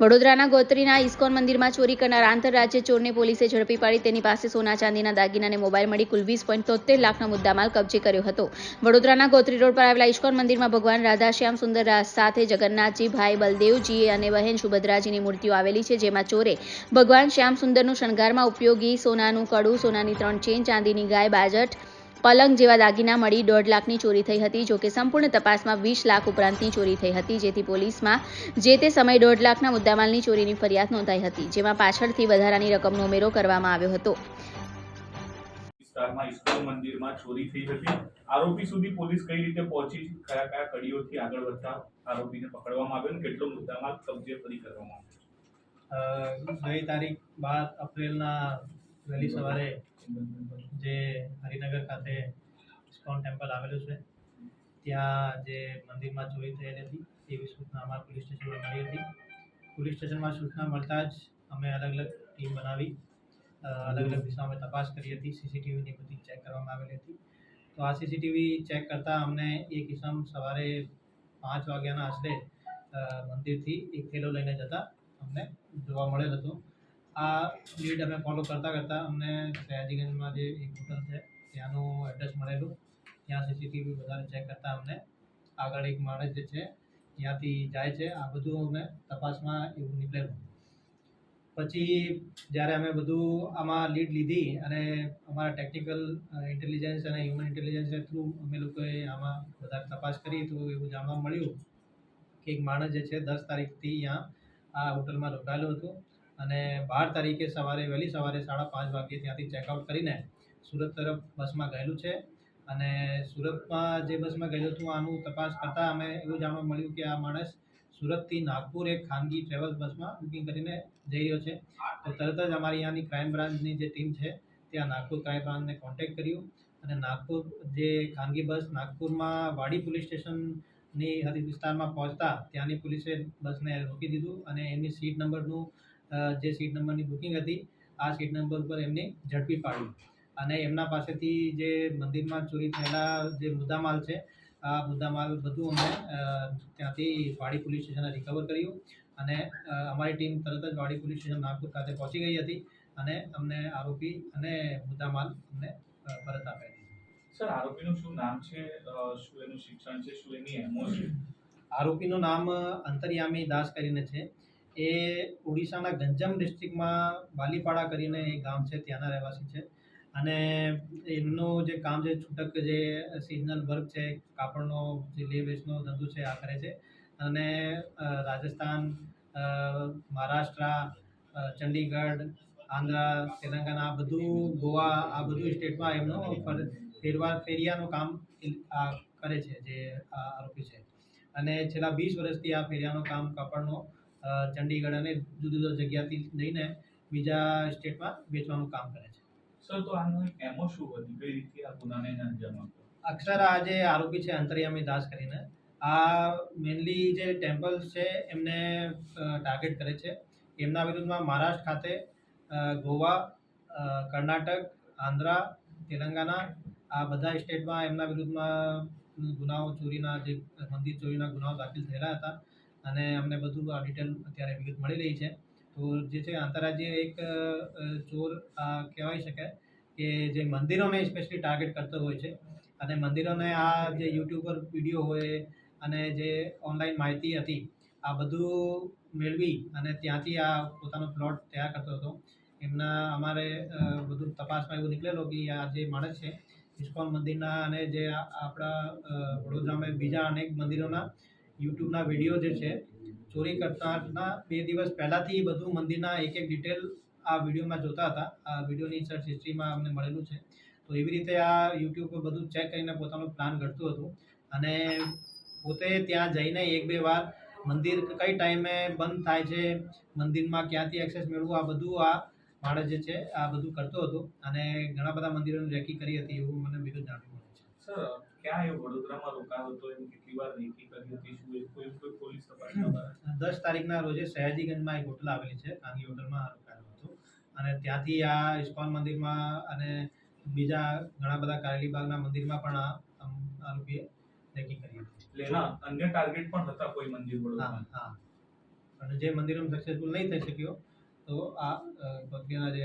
વડોદરાના ગોત્રીના ઇસ્કોન મંદિરમાં ચોરી કરનાર આંતરરાજ્ય ચોરને પોલીસે ઝડપી પાડી તેની પાસે સોના ચાંદીના દાગીના અને મોબાઈલ મળી કુલ 20.73 લાખનો મુદ્દામાલ કબજે કર્યો હતો. વડોદરાના ગોત્રી રોડ પર આવેલા ઇસ્કોન મંદિરમાં ભગવાન રાધા શ્યામ સુંદર સાથે જગન્નાથજી, ભાઈ બલદેવજી અને બહેન સુભદ્રાજીની મૂર્તિઓ આવેલી છે, જેમાં ચોરે ભગવાન શ્યામ સુંદરનું શણગારમાં ઉપયોગી સોનાનું કડું, સોનાની 3 ચેન, ચાંદીની ગાય, બાજટ, પલંગ જેવા દાગીના મળી 1.5 લાખની ચોરી થઈ હતી. જોકે સંપૂર્ણ તપાસમાં 20 લાખ ઉપરાંતની ચોરી થઈ હતી, જેથી પોલીસમાં જે તે સમયે 1.5 લાખના મુદ્દામાલની ચોરીની ફરિયાદ નોંધાઈ હતી, જેમાં પાછળથી વધારાની રકમનો ઉમેરો કરવામાં આવ્યો હતો. વિસ્તારમાં ઇસ્કોન મંદિરમાં ચોરી થઈ હતી. આરોપી સુધી પોલીસ કઈ રીતે પહોંચી, કયા કયા કડીઓથી આગળ વધતા આરોપીને પકડવામાં આવ્યો અને કેટલો મુદ્દામાલ કબજે ફરી કરવામાં આવ્યો? ગઈ તારીખ 12 એપ્રિલના વહેલી સવારે જે હરિનગર ખાતે ઇસ્કોન ટેમ્પલ આવેલું છે ત્યાં જે મંદિરમાં ચોરી થયેલી હતી એવી સૂચના અમારા પોલીસ સ્ટેશનમાં મળી હતી. પોલીસ સ્ટેશનમાં સૂચના મળતા જ અમે અલગ અલગ ટીમ બનાવી અલગ અલગ દિશામાં તપાસ કરી હતી. સીસીટીવીની બધી ચેક કરવામાં આવેલી હતી. તો આ સીસીટીવી ચેક કરતાં અમને એક ઇસમ સવારે 5 વાગ્યાના આશરે મંદિરથી એક થેલો લઈને જતા અમને જોવા મળેલ હતો. આ લીડ અમે ફોલો કરતાં અમને સયાજીગંજમાં જે એક હોટલ છે ત્યાંનું એડ્રેસ મળેલું. ત્યાં સીસીટીવી વધારે ચેક કરતાં અમને આગળ એક માણસ જે છે ત્યાંથી જાય છે, આ બધું અમે તપાસમાં એવું નીકળેલું. પછી જ્યારે અમે બધું આમાં લીડ લીધી અને અમારા ટેકનિકલ ઇન્ટેલિજન્સ અને હ્યુમન ઇન્ટેલિજન્સના થ્રુ અમે લોકોએ આમાં વધારે તપાસ કરી તો એવું જાણવા મળ્યું કે એક માણસ જે છે 10 તારીખથી અહીંયા આ હોટલમાં રોકાયેલો હતો અને 12 તારીખે વહેલી સવારે 5:30 વાગે ત્યાંથી ચેકઆઉટ કરીને સુરત તરફ બસમાં ગયેલું છે. અને સુરતમાં જે બસમાં ગયેલું હતું આનું તપાસ કરતાં અમે એવું જાણવા મળ્યું કે આ માણસ સુરતથી નાગપુર એક ખાનગી ટ્રેવલ્સ બસમાં બુકિંગ કરીને જઈ રહ્યો છે. તો તરત જ અમારી અહીંયાની ક્રાઇમ બ્રાન્ચની જે ટીમ છે ત્યાં નાગપુર ક્રાઇમ બ્રાન્ચને કોન્ટેક્ટ કર્યું અને નાગપુર જે ખાનગી બસ નાગપુરમાં વાડી પોલીસ સ્ટેશનની હદ વિસ્તારમાં પહોંચતા ત્યાંની પોલીસે બસને રોકી દીધું અને એમની સીટ નંબરની બુકિંગ હતી આ સીટ નંબર પર એમને ઝડપી પાડ્યું અને એમના પાસેથી જે મંદિરમાં ચોરી થયેલા જે મુદ્દામાલ છે આ મુદ્દામાલ બધું અમે ત્યાંથી વાડી પોલીસ સ્ટેશને રિકવર કર્યું અને અમારી ટીમ તરત જ વાડી પોલીસ સ્ટેશન નાગપુર ખાતે પહોંચી ગઈ હતી અને અમને આરોપી અને મુદ્દામાલ અમને પરત આપી દીધો. સર, આરોપીનું શું નામ છે, શું એનું શિક્ષણ છે, શું એની એમઓ છે? આરોપીનું નામ અંતર્યામી દાસ કરીને છે. એ ઓડિશાના ગંજમ ડિસ્ટ્રિક્ટમાં બાલીપાડા કરીને એક ગામ છે ત્યાંના રહેવાસી છે અને એમનું જે કામ છે છૂટક જે સિઝનલ વર્ક છે, કાપડનો જે લે વેચનો ધંધો છે આ કરે છે અને રાજસ્થાન, મહારાષ્ટ્ર, ચંડીગઢ, આંધ્રા, તેલંગાણા આ બધું, ગોવા આ બધું સ્ટેટમાં એમનો ફેરિયાનું કામ કરે છે જે આરોપી છે અને છેલ્લા 20 વર્ષથી આ ફેરિયાનું કામ કાપડનો ચંડીગઢ અને જુદી જુદી જગ્યાથી લઈને બીજા સ્ટેટમાં વેચવાનું કામ કરે છે. સર, તો આનું એમઓ શું હતી, કઈ રીતે આ ગુનાને અંજામ આપ્યો? અક્ષર આ જે આરોપી છે અંતર્યામી દાસ કરીને આ મેનલી જે ટેમ્પલ્સ છે એમને ટાર્ગેટ કરે છે. એમના વિરુદ્ધમાં મહારાષ્ટ્ર ખાતે, ગોવા, કર્ણાટક, આંધ્રા, તેલંગાણા આ બધા સ્ટેટમાં એમના વિરુદ્ધમાં ગુનાઓ ચોરીના જે મંદિર ચોરીના ગુનાઓ દાખલ થયેલા હતા અને અમને બધું આ ડિટેલ અત્યારે વિગત મળી રહી છે. તો જે છે આંતરરાજ્ય એક ચોર કહેવાય શકાય કે જે મંદિરોને સ્પેશિયલી ટાર્ગેટ કરતો હોય છે અને મંદિરોને આ જે યુટ્યુબ પર વિડીયો હોય અને જે ઓનલાઈન માહિતી હતી આ બધું મેળવી અને ત્યાંથી આ પોતાનો પ્લોટ તૈયાર કરતો હતો. અમારે બધું તપાસમાં એવું નીકળેલું કે આ જે માણસ છે ઇસ્કોન મંદિરના અને જે આપણા વડોદરામાં બીજા અનેક મંદિરોના યુટ્યુબના વિડીયો જે છે ચોરી કરતાના 2 દિવસ પહેલાંથી બધું મંદિરના એક ડિટેલ આ વિડીયોમાં જોતા હતા. આ વિડીયોની સર્ચ હિસ્ટ્રીમાં અમને મળેલું છે. તો એવી રીતે આ યુટ્યુબ પર બધું ચેક કરીને પોતાનો પ્લાન ઘડતું હતું અને પોતે ત્યાં જઈને 1-2 વાર મંદિર કઈ ટાઈમે બંધ થાય છે, મંદિરમાં ક્યાંથી એક્સેસ મેળવવું આ બધું આ માણસ જે છે આ બધું કરતો હતો અને ઘણા બધા મંદિરોની રેકી કરી હતી એવું મને વિગત જાણવા મળે છે. સર, ક્યાં એ વડોદરામાં રોકાયો હતો, એમ કેટલી વાર રેકી કરી હતી, શું એ કોઈ પોલીસ તપાસમાં? 10 તારીખના રોજે સયાજીગંજમાં એક હોટલ આવેલી છે, ખાનગી હોટલમાં રોકાયો હતો અને ત્યાંથી આ ઇસ્કોન મંદિરમાં અને બીજા ઘણા બધા કારેલીબાગના મંદિરમાં પણ આ આરોપીએ રેકી કરી હતી. અન્ય ટાર્ગેટ પણ હતા કોઈ મંદિર વડોદરામાં? હા, અને જે મંદિરોમાં સક્સેસફુલ નહીં થઈ શક્યો તો આ ગોત્રીના જે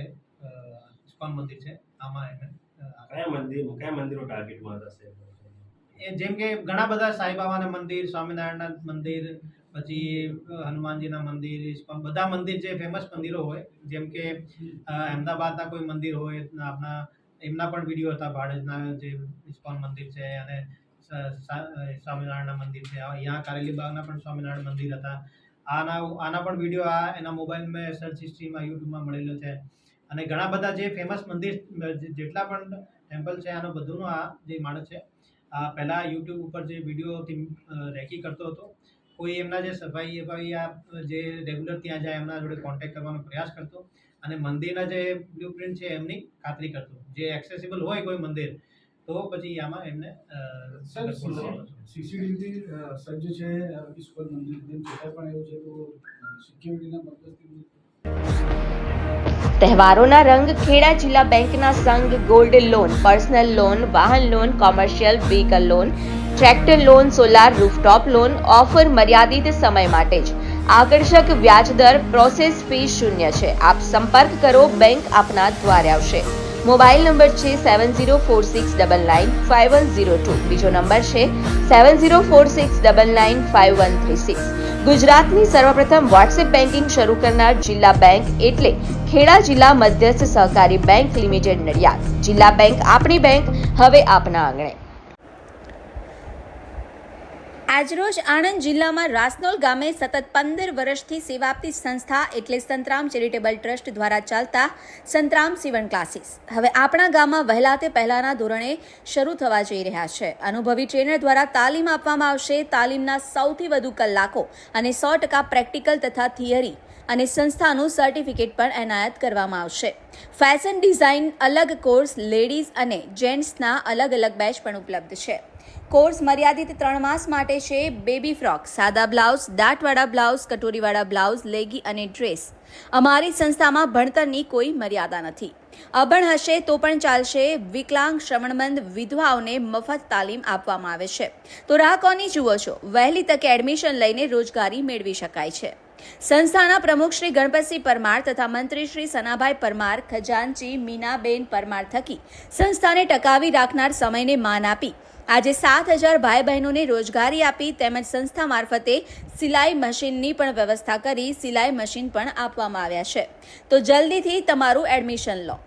ઇસ્કોન મંદિર છે આમાં એને કયા મંદિરો ટાર્ગેટમાં થશે? એ જેમ કે ઘણા બધા સાંઈબાબાના મંદિર, સ્વામિનારાયણના મંદિર, પછી હનુમાનજીના મંદિર, ઇસ્કોન બધા મંદિર જે ફેમસ મંદિરો હોય, જેમ કે અમદાવાદના કોઈ મંદિર હોય આપણા એમના પણ વિડીયો હતા. ભાડજના જે ઇસ્કોન મંદિર છે અને સ્વામિનારાયણના મંદિર છે, અહીંયા કારેલીબાગના પણ સ્વામિનારાયણ મંદિર હતા. આના પણ વિડીયો એના મોબાઈલમાં સર્ચ હિસ્ટ્રીમાં યુટ્યુબમાં મળેલો છે. અને ઘણા બધા જે ફેમસ મંદિર જેટલા પણ ટેમ્પલ છે આનો બધુંનો આ જે માણસ છે પહેલાં યુટ્યુબ ઉપર જે વિડીયોથી રેકી કરતો હતો. કોઈ એમના જે સફાઈ જે રેગ્યુલર ત્યાં જાય એમના જોડે કોન્ટેક્ટ કરવાનો પ્રયાસ કરતો અને મંદિરના જે બ્લુપ્રિન્ટ છે એમની ખાતરી કરતો. જે એક્સેસિબલ હોય કોઈ મંદિર તો પછી આમાં એમને સીસીટીવી સજ્જ છે ઇસ્કોન મંદિર છતાં પણ એવું છે તો સિક્યુરિટીના પર્પઝથી તહેવારોના રંગ ખેડા જિલ્લા બેંકના સંઘ ગોલ્ડ લોન, પર્સનલ લોન, વાહન loan, commercial vehicle loan, tractor loan, solar rooftop loan offer મર્યાદિત સમય માટે જ. આકર્ષક વ્યાજદર, પ્રોસેસ ફી શૂન્ય છે. આપ સંપર્ક કરો, બેંક આપના દ્વારે આવશે. મોબાઈલ નંબર છે 7046995102. બીજો નંબર છે 7046995136. ગુજરાતની સર્વપ્રથમ વોટ્સએપ બેન્કિંગ શરૂ કરનાર જિલ્લા બેંક એટલે ખેડા જિલ્લા મધ્યસ્થ સહકારી બેંક લિમિટેડ નડિયાદ. જિલ્લા બેંક આપણી બેંક, હવે આપના આંગણે. આજરોજ આણંદ જિલ્લામાં રાસનોલ ગામે સતત 15 વર્ષથી સેવા આપતી સંસ્થા એટલે સંતરામ ચેરિટેબલ ટ્રસ્ટ દ્વારા ચાલતા સંતરામ સીવણ ક્લાસીસ હવે આપણા ગામમાં વહેલા તે પહેલાના ધોરણે શરૂ થવા જઈ રહ્યા છે. અનુભવી ટ્રેનર દ્વારા તાલીમ આપવામાં આવશે. તાલીમના સૌથી વધુ કલાકો અને 100% પ્રેક્ટિકલ તથા થિયરી અને સંસ્થાનું સર્ટિફિકેટ પણ એનાયત કરવામાં આવશે. ફેશન ડિઝાઇન અલગ કોર્સ, લેડીઝ અને જેન્ટ્સના અલગ અલગ બેચ પણ ઉપલબ્ધ છે. કોર્સ મર્યાદિત 3 માસ માટે છે. બેબી ફ્રોક, સાદા બ્લાઉઝ, દાંતવાળા બ્લાઉઝ, કટોરીવાળા બ્લાઉઝ, લેગી અને ડ્રેસ. અમારી સંસ્થામાં ભણતરની કોઈ મર્યાદા નથી. અભણ હશે તો પણ ચાલશે. વિકલાંગ, શ્રવણમંદ, વિધવાઓને મફત તાલીમ આપવામાં આવે છે. તો રાહ કોની જુઓ છો? વહેલી તકે એડમિશન લઈને રોજગારી મેળવી શકાય છે. સંસ્થાના પ્રમુખ શ્રી ગણપતસિંહ પરમાર તથા મંત્રી શ્રી સનાભાઈ પરમાર, ખજાનચી મીનાબેન પરમાર થકી સંસ્થાને ટકાવી રાખનાર સમયને માન આપી આજે 7000 ભાઈ બહેનોને રોજગારી આપી તેમજ સંસ્થા મારફતે સિલાઈ મશીનની પણ વ્યવસ્થા કરી સિલાઈ મશીન પણ આપવામાં આવ્યા છે. તો જલ્દીથી તમારું એડમિશન લો.